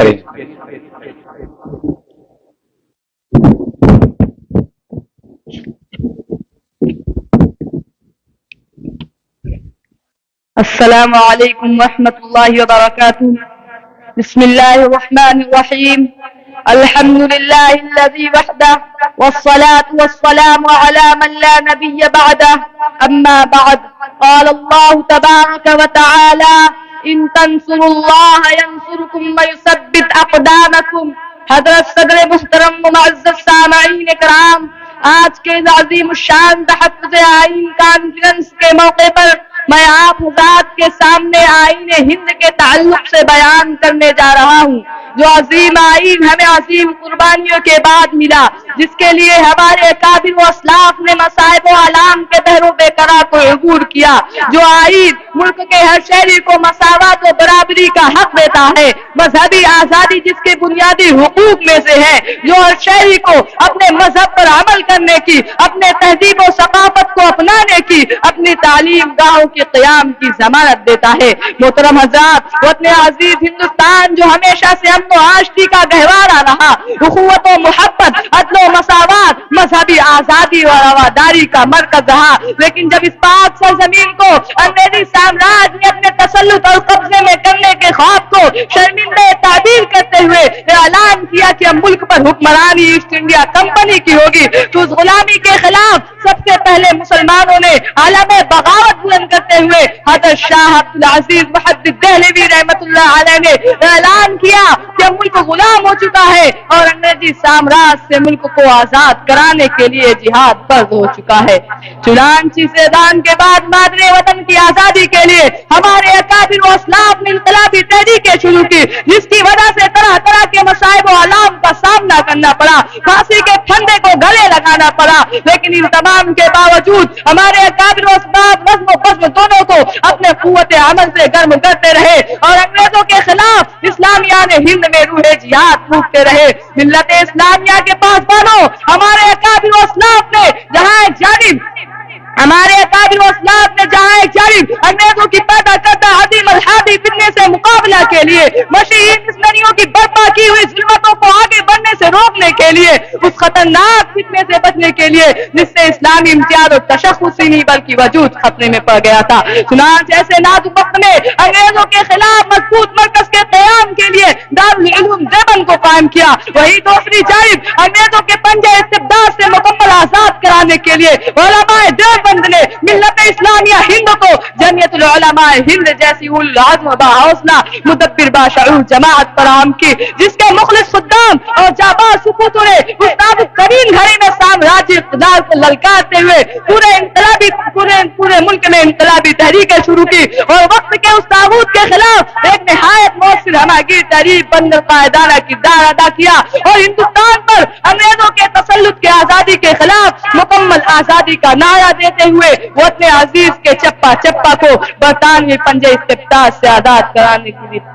کریں۔ السلام علیکم ورحمۃ اللہ وبرکاتہ۔ بسم اللہ الرحمن الرحیم۔ الحمد للہ الذی وحدہ والصلاة والسلام علی من لا نبی بعدہ، اما بعد، قال اللہ تبارک وتعالی ان تنصروا اللہ ینصرکم ویثبت اقدامکم۔ حضرت صدر محترم و معزز سامعین کرام، آج کے عظیم الشان تحفظ آئین کانفرنس کے موقع پر میں آپ حضرات کے سامنے آئین ہند کے تعلق سے بیان کرنے جا رہا ہوں، جو عظیم آئین ہمیں عظیم قربانیوں کے بعد ملا، جس کے لیے ہمارے اکابر و اسلاف نے مصائب و آلام کے بحر بے قرار کو عبور کیا۔ جو آئین ملک کے ہر شہری کو مساوات و برابری کا حق دیتا ہے، مذہبی آزادی جس کے بنیادی حقوق میں سے ہے، جو ہر شہری کو اپنے مذہب پر عمل کرنے کی، اپنے تہذیب و ثقافت کو اپنانے کی، اپنی تعلیم گاہوں کے قیام کی ضمانت دیتا ہے۔ محترم حضرات، وطن عزیز ہندوستان جو ہمیشہ سے امن و آشتی کا گہوارہ رہا، اخوت و محبت، عدل و مساوات، مذہبی آزادی اور رواداری کا مرکز رہا، لیکن جب اس پاک سرزمین کو انگریزی سامراج نے اپنے تسلط اور قبضے میں کرنے کے خواب کو شرمندہ تعبیر کرتے ہوئے اعلان کیا کہ اب ملک پر حکمرانی ایسٹ انڈیا کمپنی کی ہوگی، تو اس غلامی کے خلاف سب سے پہلے مسلمانوں نے عالم بغاوت بلند کرتے ہوئے حضرت شاہ عبد العزیز محدث دہلوی رحمۃ اللہ علیہ نے اعلان کیا کہ ملک غلام ہو چکا ہے اور انگریزی سامراج سے ملک کو آزاد کرانے کے لیے جہاد فرض ہو چکا ہے۔ چنانچہ اس اعلان کے بعد مادر وطن کی آزادی کے لیے ہمارے اکابر و اسلاف نے انقلابی تحریکیں شروع کی، جس کی وجہ سے طرح طرح کے مصائب و آلام کا سامنا کرنا پڑا، پھانسی کے پھندے کو گلے لگانا پڑا، لیکن ان تمام کے باوجود ہمارے اکابر و اسلاف نظم و بزم دونوں کو اپنے قوت عمل سے گرم کرتے رہے اور انگریزوں کے خلاف اسلامیہ نے ہند میں روح جہاد پھونکتے رہے۔ ملت اسلامیہ کے پاسبانوں، ہمارے اکابر و اسلاف نے جہاں ایک جانب انگریزوں کی پیدا کرتا عظیم الحادی فتنے سے مقابلہ کے لیے، مشہور مشنریوں کی برپا کی ہوئی ظلمتوں کو آگے بڑھنے سے روکنے کے لیے، اس خطرناک فتنے سے بچنے کے لیے جس سے اسلامی امتیاز اور تشخص ہی نہیں بلکہ وجود خطرے میں پڑ گیا تھا۔ چنانچہ ایسے نازک وقت میں انگریزوں کے خلاف مضبوط مرکز کے قیام کے لیے دارالعلوم دیوبند کو قائم کیا، وہی دوسری جانب انگریزوں کے پنجے استبداد سے مکمل آزاد کرانے کے لیے علماء دیوبند نے ملت اسلامیہ ہند کو جمعیت العلماء ہند جیسی العزم و باحوصلہ مدبر باشعور جماعت فراہم کی، جس کے مخلص خدام اور جاباز سپوتوں نے اس نازک ترین گھڑی میں سامراجی اقتدار کو للکارتے ہوئے پورے ملک میں انقلابی تحریکیں شروع کی اور وقت کے اس طاغوت کے خلاف ایک نہایت مؤثر ہماگیر تحریک بند قائدانہ کردار ادا کیا اور ہندوستان پر انگریزوں کے تسلط کے آزادی کے خلاف مکمل آزادی کا نعرہ دیتے ہوئے وہ اپنے عزیز کے چپا چپا کو برطانوی پنجے استبداد سے آزاد کرانے کے لیے۔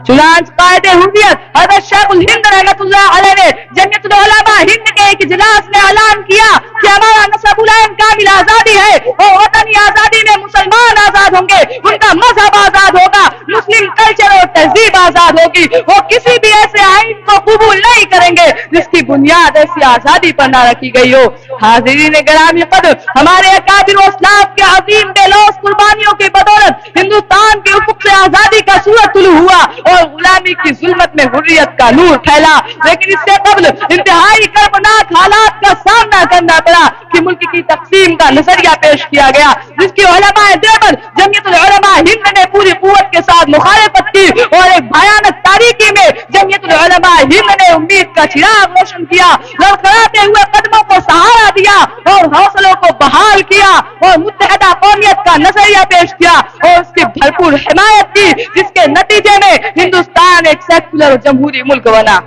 چنانچہ قائد حریت حضرت شیخ الہند رحمۃ اللہ علیہ نے جمعیت العلماء ہند کے ایک اجلاس میں اعلان کیا کہ ہمارا نصب العین کامل آزادی ہے اور وطنی آزادی میں مسلمان آزاد ہوں گے، ان کا مذہب آزاد ہوگا، مسلم کلچر اور تہذیب آزاد ہوگی، وہ کسی بھی ایسے آئین کو قبول نہیں کریں گے جس کی بنیاد ایسی آزادی پر نہ رکھی گئی ہو۔ حاضرین گرامی قدر، ہمارے اکابر و اسلاف کے عظیم بے لوث قربانیوں کی بدولت ہندوستان کے افق سے آزادی کا سورج طلوع ہوا اور غلامی کی ظلمت میں حریت کا نور پھیلا، لیکن اس سے قبل انتہائی کربناک حالات کا سامنا کرنا پڑا کہ ملک کی تقسیم کا نظریہ پیش کیا گیا، جس کی علماء دیوبند جمعیت العلماء ہند نے پوری قوت کے ساتھ مخالفت کی اور ایک بھیانک تاریکی میں جمعیت العلماء ہند نے امید کا چراغ روشن کیا، لڑکھڑاتے ہوئے قدموں کو سہارا دیا اور حوصلوں کو بحال کیا اور متحدہ قومیت کا نظریہ پیش کیا اور اس کی بھرپور حمایت کی، جس کے نتیجے میں ہندوستان ایک سیکولر جمہوری ملک بنا۔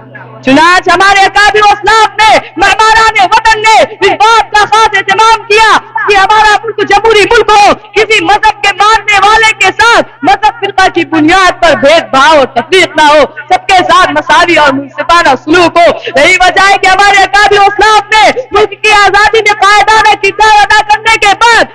چنانچہ ہمارے اکابر و اسلاف نے معماران وطن نے اس بات کا خاص اہتمام کیا کہ ہمارا ملک جمہوری ملک ہو، کسی مذہب کے ماننے والے کے ساتھ مذہب فرقہ کی بنیاد پر بھید بھاؤ اور تفریق نہ ہو، سب کے ساتھ مساوی اور منصفانہ سلوک ہو۔ یہی وجہ ہے کہ ہمارے اکابر و اسلاف نے ملک کی آزادی میں قائدانہ کردار ادا کرنے کے بعد